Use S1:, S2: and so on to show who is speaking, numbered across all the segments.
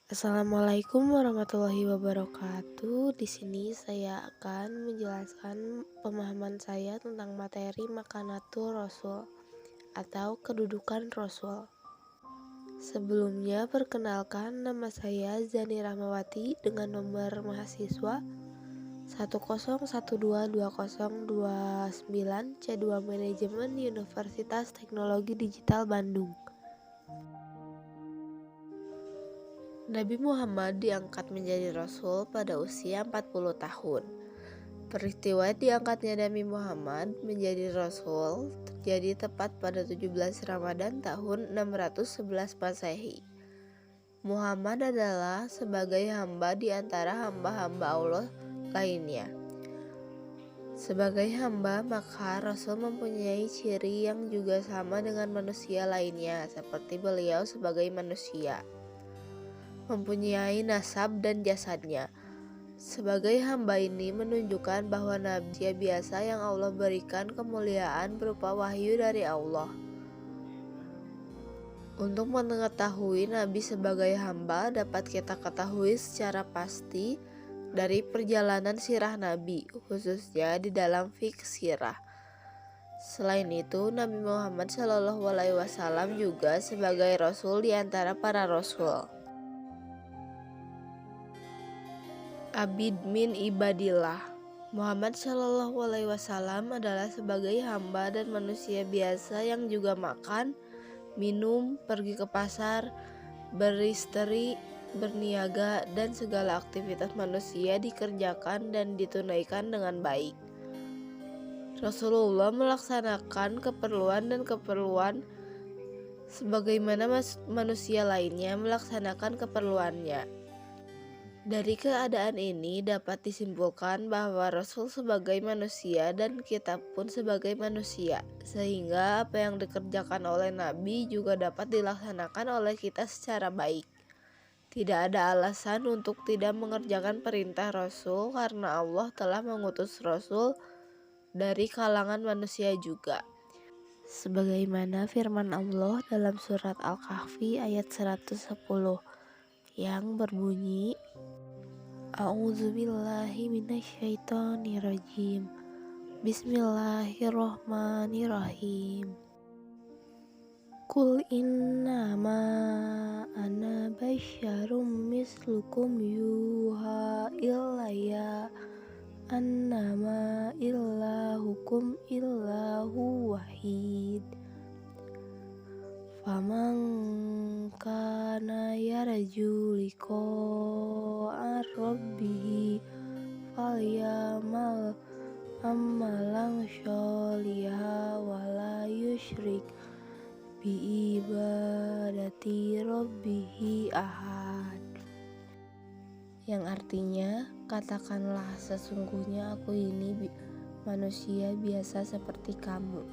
S1: Assalamualaikum warahmatullahi wabarakatuh. Di sini saya akan menjelaskan pemahaman saya tentang materi Makanatul Rasul atau kedudukan Rasul. Sebelumnya, perkenalkan nama saya Zani Rahmawati dengan nomor mahasiswa 101220209 C2 Manajemen Universitas Teknologi Digital Bandung. Nabi Muhammad diangkat menjadi Rasul pada usia 40 tahun. Peristiwa diangkatnya Nabi Muhammad menjadi Rasul terjadi tepat pada 17 Ramadan tahun 611 Masehi. Muhammad adalah sebagai hamba di antara hamba-hamba Allah lainnya. Sebagai hamba, maka Rasul mempunyai ciri yang juga sama dengan manusia lainnya, seperti beliau sebagai manusia mempunyai nasab dan jasadnya. Sebagai hamba ini menunjukkan bahwa Nabi biasa yang Allah berikan kemuliaan berupa wahyu dari Allah. Untuk mengetahui Nabi sebagai hamba dapat kita ketahui secara pasti dari perjalanan sirah Nabi, khususnya di dalam fiqh sirah. Selain itu, Nabi Muhammad SAW juga sebagai Rasul di antara para Rasul. Abid min ibadillah. Muhammad SAW adalah sebagai hamba dan manusia biasa yang juga makan, minum, pergi ke pasar, beristri, berniaga, dan segala aktivitas manusia dikerjakan dan ditunaikan dengan baik. Rasulullah melaksanakan keperluan sebagaimana manusia lainnya melaksanakan keperluannya. Dari keadaan ini dapat disimpulkan bahwa Rasul sebagai manusia dan kita pun sebagai manusia, sehingga apa yang dikerjakan oleh Nabi juga dapat dilaksanakan oleh kita secara baik. Tidak ada alasan untuk tidak mengerjakan perintah Rasul karena Allah telah mengutus Rasul dari kalangan manusia juga. Sebagaimana firman Allah dalam surat Al-Kahfi ayat 110 yang berbunyi, A'udzubillahi minasyaitonirrajim. Bismillahirrohmanirrohim. Qul innama ana basyarum mislukum yuha ilayya annama ilahukum illahu wahid. Faman kana yarju liqa'a rabbih falyamal amalan sholiha wala yusyrik bi ibadati rabbih ahad. Yang artinya, katakanlah sesungguhnya aku ini manusia biasa seperti kamu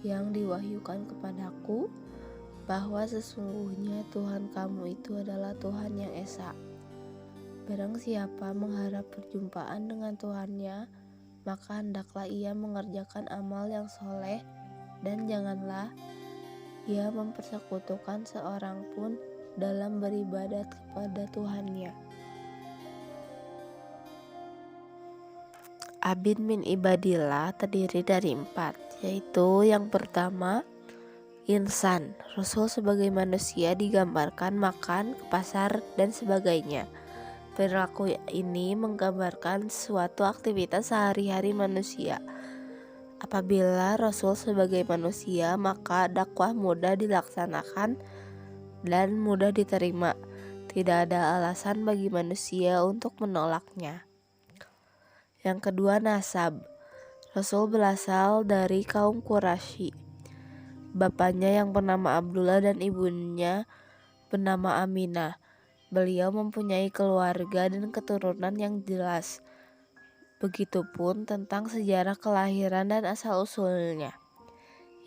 S1: yang diwahyukan kepadaku bahwa sesungguhnya Tuhan kamu itu adalah Tuhan yang esa. Barang siapa mengharap perjumpaan dengan Tuhannya, maka hendaklah ia mengerjakan amal yang soleh dan janganlah ia mempersekutukan seorang pun dalam beribadat kepada Tuhannya. Abid min ibadillah terdiri dari 4, yaitu yang pertama, insan. Rasul sebagai manusia digambarkan makan, ke pasar, dan sebagainya. Perilaku ini menggambarkan suatu aktivitas sehari-hari manusia. Apabila Rasul sebagai manusia, maka dakwah mudah dilaksanakan dan mudah diterima. Tidak ada alasan bagi manusia untuk menolaknya. Yang kedua, nasab. Rasul berasal dari kaum Quraisy. Bapaknya yang bernama Abdullah dan ibunya bernama Aminah. Beliau mempunyai keluarga dan keturunan yang jelas. Begitupun tentang sejarah kelahiran dan asal-usulnya.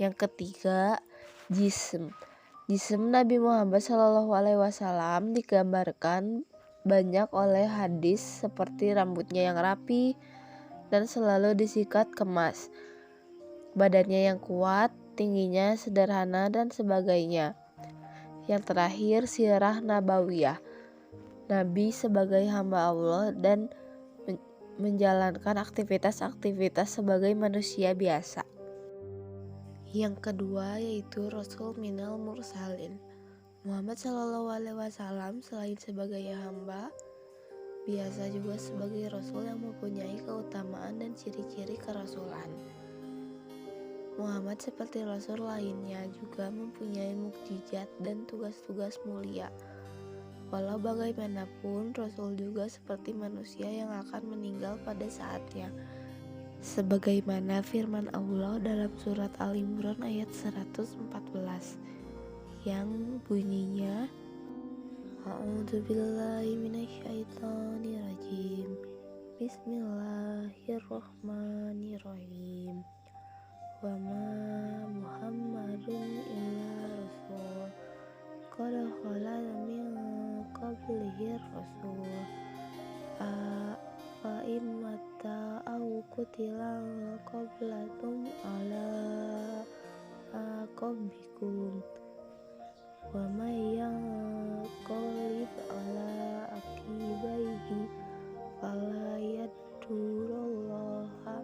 S1: Yang ketiga, jism. Jism Nabi Muhammad SAW digambarkan banyak oleh hadis seperti rambutnya yang rapi dan selalu disikat kemas, badannya yang kuat, tingginya sederhana, dan sebagainya. Yang terakhir, sirah nabawiyah. Nabi sebagai hamba Allah dan menjalankan aktivitas-aktivitas sebagai manusia biasa. Yang kedua yaitu Rasul minal mursalin. Muhammad Shallallahu Alaihi Wasallam selain sebagai hamba, biasa juga sebagai Rasul yang mempunyai keutamaan dan ciri-ciri kerasulan. Muhammad seperti Rasul lainnya juga mempunyai mukjizat dan tugas-tugas mulia. Walau bagaimanapun, Rasul juga seperti manusia yang akan meninggal pada saatnya. Sebagaimana firman Allah dalam surat Al-Imran ayat 114 yang bunyinya, A'udzubillahi minasyaitonirrajim. Bismillahirrahmanirrahim. Wa ma Muhammadun illa rasul qad khalat min qablihi rasul fa in mata aw qutila qablatum ala aqabikum wa may yanqalib ala aqibaihi fala yadurrullaha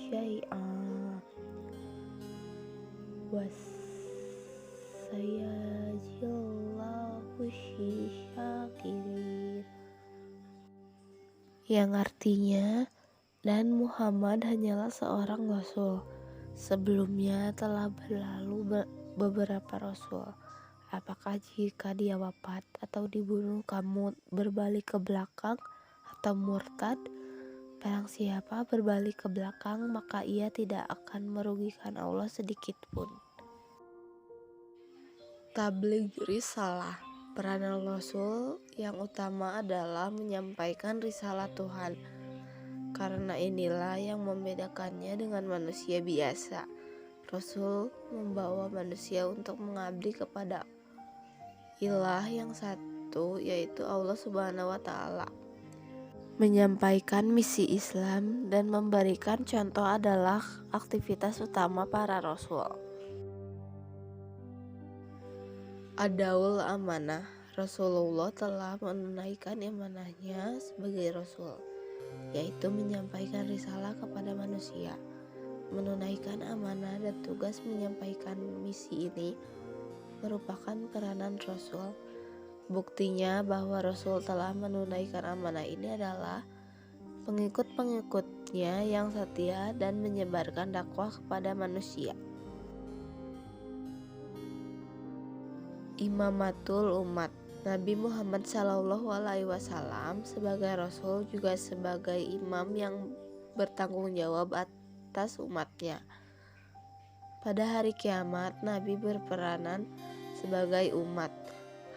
S1: syai'an wasayajillahu syakirin, yang artinya, dan Muhammad hanyalah seorang rasul. Sebelumnya telah berlalu beberapa rasul. Apakah jika dia wafat atau dibunuh kamu berbalik ke belakang atau murtad? Barang siapa berbalik ke belakang, maka ia tidak akan merugikan Allah sedikit pun. Tabligh risalah. Peranan Rasul yang utama adalah menyampaikan risalah Tuhan. Karena inilah yang membedakannya dengan manusia biasa. Rasul membawa manusia untuk mengabdi kepada Ilah yang satu, yaitu Allah Subhanahu wa Ta'ala. Menyampaikan misi Islam dan memberikan contoh adalah aktivitas utama para rasul. Adaul amanah. Rasulullah telah menunaikan amanahnya sebagai rasul, yaitu menyampaikan risalah kepada manusia. Menunaikan amanah dan tugas menyampaikan misi ini merupakan peranan rasul. Buktinya bahwa Rasul telah menunaikan amanah ini adalah pengikut-pengikutnya yang setia dan menyebarkan dakwah kepada manusia. Imamatul umat. Nabi Muhammad Shallallahu Alaihi Wasallam sebagai Rasul juga sebagai imam yang bertanggung jawab atas umatnya. Pada hari kiamat, Nabi berperanan sebagai umat.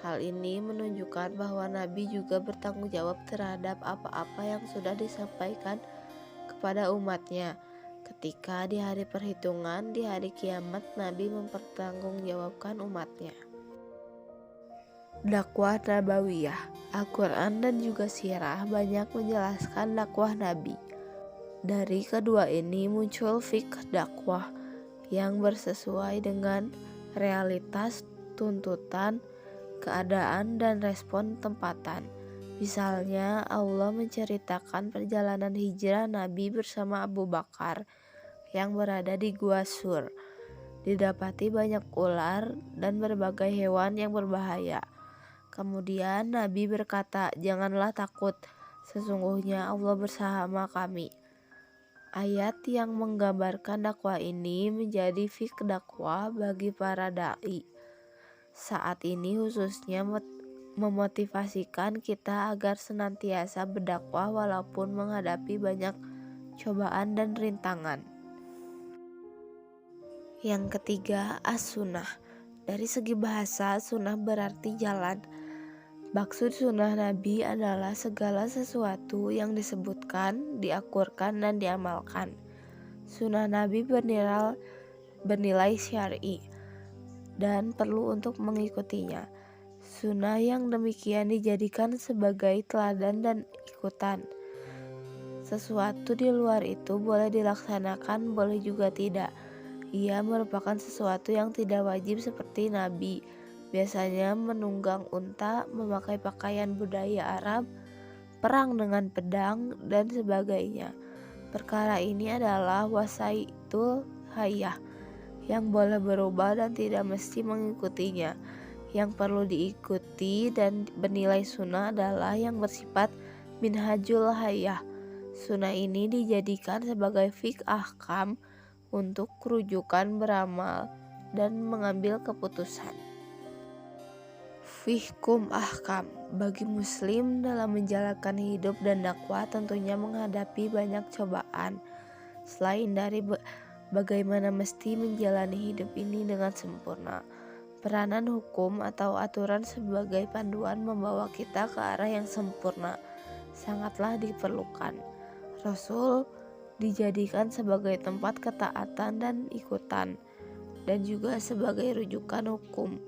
S1: Hal ini menunjukkan bahwa Nabi juga bertanggung jawab terhadap apa-apa yang sudah disampaikan kepada umatnya. Ketika di hari perhitungan, di hari kiamat, Nabi mempertanggungjawabkan umatnya. Dakwah Nabawiyah. Al-Quran dan juga sirah banyak menjelaskan dakwah Nabi. Dari kedua ini muncul fikih dakwah yang bersesuai dengan realitas, tuntutan, keadaan, dan respon tempatan. Misalnya, Allah menceritakan perjalanan hijrah Nabi bersama Abu Bakar yang berada di Gua Sur. Didapati banyak ular dan berbagai hewan yang berbahaya. Kemudian Nabi berkata, "Janganlah takut, sesungguhnya Allah bersama kami." Ayat yang menggambarkan dakwah ini menjadi fikih dakwah bagi para dai. Saat ini khususnya memotivasikan kita agar senantiasa berdakwah walaupun menghadapi banyak cobaan dan rintangan. Yang ketiga, as-sunnah. Dari segi bahasa, sunnah berarti jalan. Maksud sunnah Nabi adalah segala sesuatu yang disebutkan, diakurkan, dan diamalkan. Sunnah Nabi bernilai syar'i dan perlu untuk mengikutinya. Sunnah yang demikian dijadikan sebagai teladan dan ikutan. Sesuatu di luar itu boleh dilaksanakan, boleh juga tidak. Ia merupakan sesuatu yang tidak wajib seperti Nabi, biasanya menunggang unta, memakai pakaian budaya Arab, perang dengan pedang, dan sebagainya. Perkara ini adalah wasaitul hayah yang boleh berubah dan tidak mesti mengikutinya. Yang perlu diikuti dan bernilai sunnah adalah yang bersifat minhajul hayah. Sunnah ini dijadikan sebagai fiqh ahkam untuk rujukan beramal dan mengambil keputusan. Fihkum ahkam bagi muslim dalam menjalankan hidup dan dakwah tentunya menghadapi banyak cobaan. Selain dari bagaimana mesti menjalani hidup ini dengan sempurna, peranan hukum atau aturan sebagai panduan membawa kita ke arah yang sempurna sangatlah diperlukan. Rasul dijadikan sebagai tempat ketaatan dan ikutan, dan juga sebagai rujukan hukum.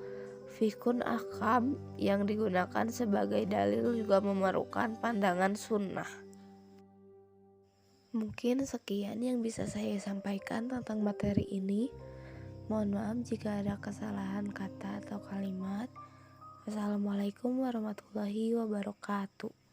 S1: Fikun ahkam yang digunakan sebagai dalil juga memerlukan pandangan sunnah. Mungkin sekian yang bisa saya sampaikan tentang materi ini. Mohon maaf jika ada kesalahan kata atau kalimat. Wassalamualaikum warahmatullahi wabarakatuh.